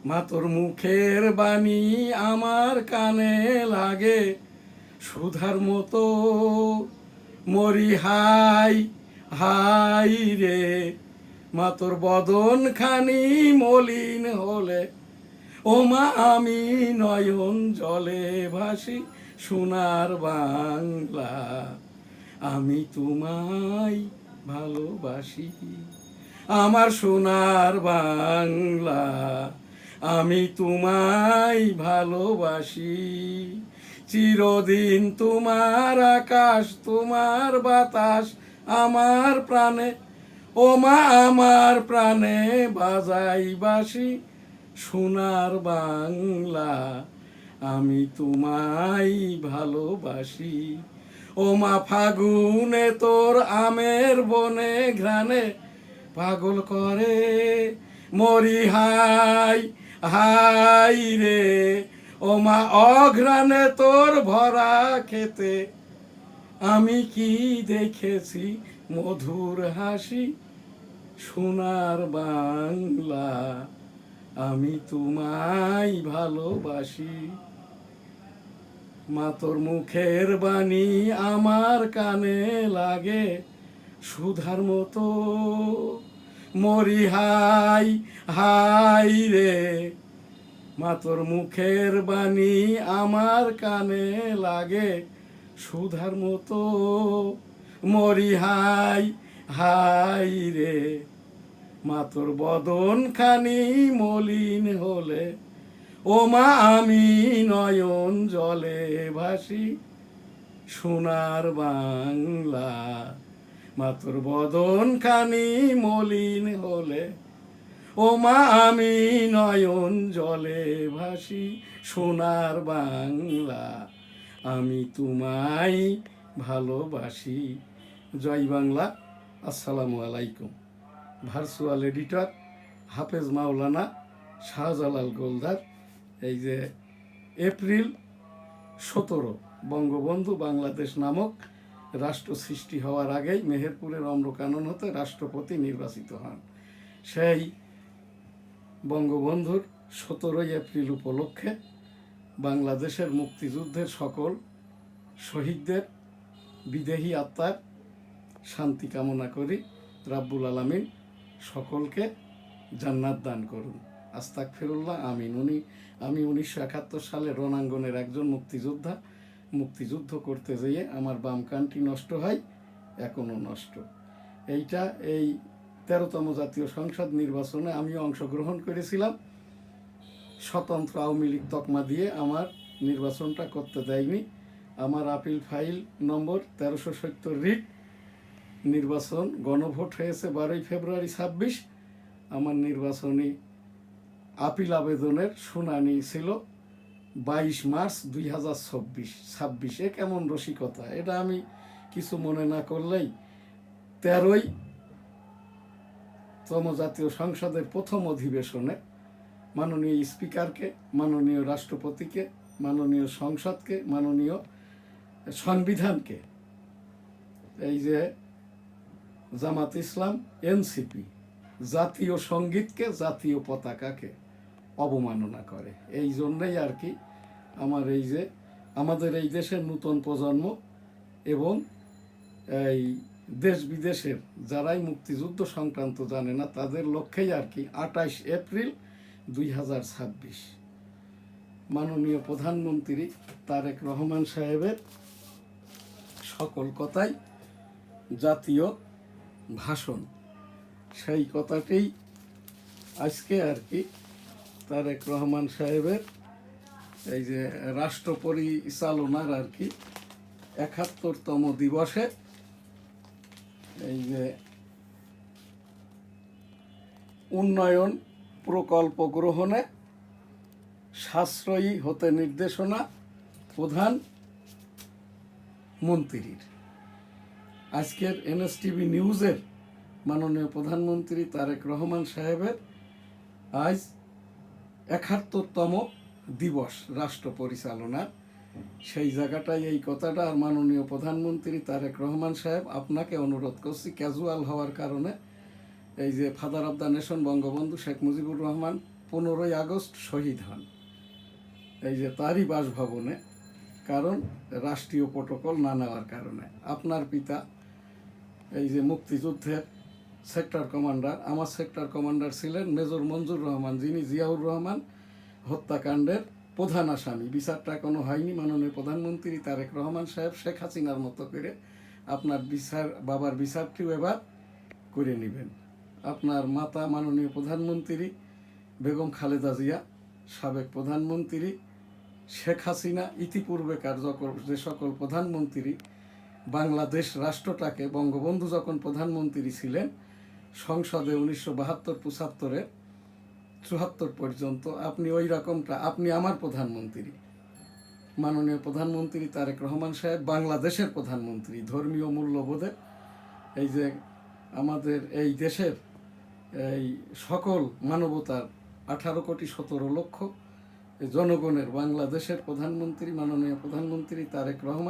মা তোর মুখের বাণী আমার কানে লাগে সুধার মতো। মরি হাই হাই রে, মা তোর বদন খানি মলিন হলে, ও মা আমি নয়ন জলে ভাসি সোনার বাংলা। আমি তোমায় ভালোবাসি আমার সোনার বাংলা। আমি তোমায় ভালোবাসি চিরদিন। তোমার আকাশ তোমার বাতাস আমার প্রাণে, ও মা আমার প্রাণে বাজাই বাসি সোনার বাংলা। আমি তোমায় ভালোবাসি। ও মা ফাগুনে তোর আমের বনে ঘ্রাণে পাগল করে, মরি হাই হাই রে, ও মা অঘ্রাণে তোর ভরা খেতে আমি কি দেখেছি মধুর হাসি সোনার বাংলা। আমি তোমায় ভালোবাসি। মা তোর মুখের বাণী আমার কানে লাগে সুধার মতো। মরি হাই হাই রে, মা তোর মুখের বাণী আমার কানে লাগে সুধার মতো। মরি হাই হাই রে, মা তোর বদন খানি মলিন হলে, ও মা আমি নয়ন জলে ভাসি সোনার বাংলা। মা তোর বদন খানি মলিন হলে, ও মা আমি নয়ন জলে ভাসি সোনার বাংলা। আমি তোমায় ভালোবাসি। জয় বাংলা। আসসালামু আলাইকুম। ভার্চুয়াল এডিটর হাফেজ মাওলানা শাহজালাল গোলদার। এই যে এপ্রিল 17 বঙ্গবন্ধু বাংলাদেশ নামক রাষ্ট্র সৃষ্টি হওয়ার আগেই মেহেরপুরের অম্রকানন হতে রাষ্ট্রপতি নির্বাচিত হন। সেই বঙ্গবন্ধুর 17 এপ্রিল উপলক্ষে বাংলাদেশের মুক্তিযুদ্ধের সকল শহীদদের বিদেহী আত্মার শান্তি কামনা করি। রাব্বুল আলামিন সকলকে জান্নাত দান করুন। আস্তাগফিরুল্লাহ, আমিন। আমি 1971 সালে রণাঙ্গনের একজন মুক্তিযোদ্ধা। মুক্তিযুদ্ধ করতে যেয়ে আমার বাম কানটি নষ্ট হয়, এখনও নষ্ট। এই 13তম জাতীয় সংসদ নির্বাচনে আমিও অংশগ্রহণ করেছিলাম। স্বতন্ত্র আওয়ামী লীগ তকমা দিয়ে আমার নির্বাচনটা করতে দেয়নি। আমার আপিল ফাইল নম্বর 1370 রিট। নির্বাচন গণভোট হয়েছে 12 ফেব্রুয়ারি 26। আমার নির্বাচনী আপিল আবেদনের শুনানি ছিল 22 মার্চ 2026। কেমন রসিকতা! এটা আমি কিছু মনে না করলেই 13তম জাতীয় সংসদের প্রথম অধিবেশনে মাননীয় স্পিকারকে, মাননীয় রাষ্ট্রপতিকে, মাননীয় সংসদকে, মাননীয় সংবিধানকে, এই যে জামাত ইসলাম, এনসিপি, জাতীয় সঙ্গীতকে, জাতীয় পতাকাকে অবমাননা করে। এই জন্যই আর কি আমাদের এই দেশের নূতন প্রজন্ম এবং এই দেশ বিদেশের যারাই মুক্তিযুদ্ধ সংক্রান্ত জানে না তাদের লক্ষ্যেই আর কি 28 এপ্রিল 2026 মাননীয় প্রধানমন্ত্রী তারেক রহমান সাহেবের সকল কথাই জাতীয় ভাষণ। সেই কথাটি আজকে আর কি তারেক রহমান সাহেবের এই যে রাষ্ট্র পরিচালনার আর কি 71তম দিবসে এই যে উন্নয়ন প্রকল্প গ্রহণে সাশ্রয়ী হতে নির্দেশনা প্রধানমন্ত্রীর। আজকের এনএসটিভি নিউজের মাননীয় প্রধানমন্ত্রী তারেক রহমান সাহেবের আজ 71তম দিবস রাষ্ট্র পরিচালনার। সেই জায়গাটায় এই কথাটা। আর মাননীয় প্রধানমন্ত্রী তারেক রহমান সাহেব, আপনাকে অনুরোধ করছি ক্যাজুয়াল হওয়ার কারণে এই যে father of the nation Bangabandhu Sheikh Mujibur Rahman 15 August শহীদ হন এই যে তারই বাসভবনে, কারণ রাষ্ট্রীয় প্রটোকল না নেওয়ার কারণে। আপনার পিতা এই যে মুক্তিযুদ্ধের সেক্টর কমান্ডার, আমার সেক্টর কমান্ডার ছিলেন মেজর মঞ্জুর রহমান, যিনি জিয়াউর রহমান হত্যাকাণ্ডের প্রধান আসামি। বিচারটা এখনো হয়নি। মাননীয় প্রধানমন্ত্রী তারেক রহমান সাহেব শেখ হাসিনার মতো করে আপনার বিচার, বাবার বিচারটিও এবার করে নেবেন। আপনার মাতা মাননীয় প্রধানমন্ত্রী বেগম খালেদা জিয়া, সাবেক প্রধানমন্ত্রী শেখ হাসিনা, ইতিপূর্বেকার যে সকল প্রধানমন্ত্রী বাংলাদেশ রাষ্ট্রটাকে, বঙ্গবন্ধু যখন প্রধানমন্ত্রী ছিলেন সংসদে 1972-75-এ 74 পর্যন্ত, আপনি ওই রকমটা, আপনি আমার প্রধানমন্ত্রী। মাননীয় প্রধানমন্ত্রী তারেক রহমান সাহেব বাংলাদেশের প্রধানমন্ত্রী। ধর্মীয় মূল্যবোধে এই যে আমাদের এই দেশের এই সকল মানবতার 18,17,00,000 জনগণের বাংলাদেশের প্রধানমন্ত্রী মাননীয় প্রধানমন্ত্রী তারেক রহমান।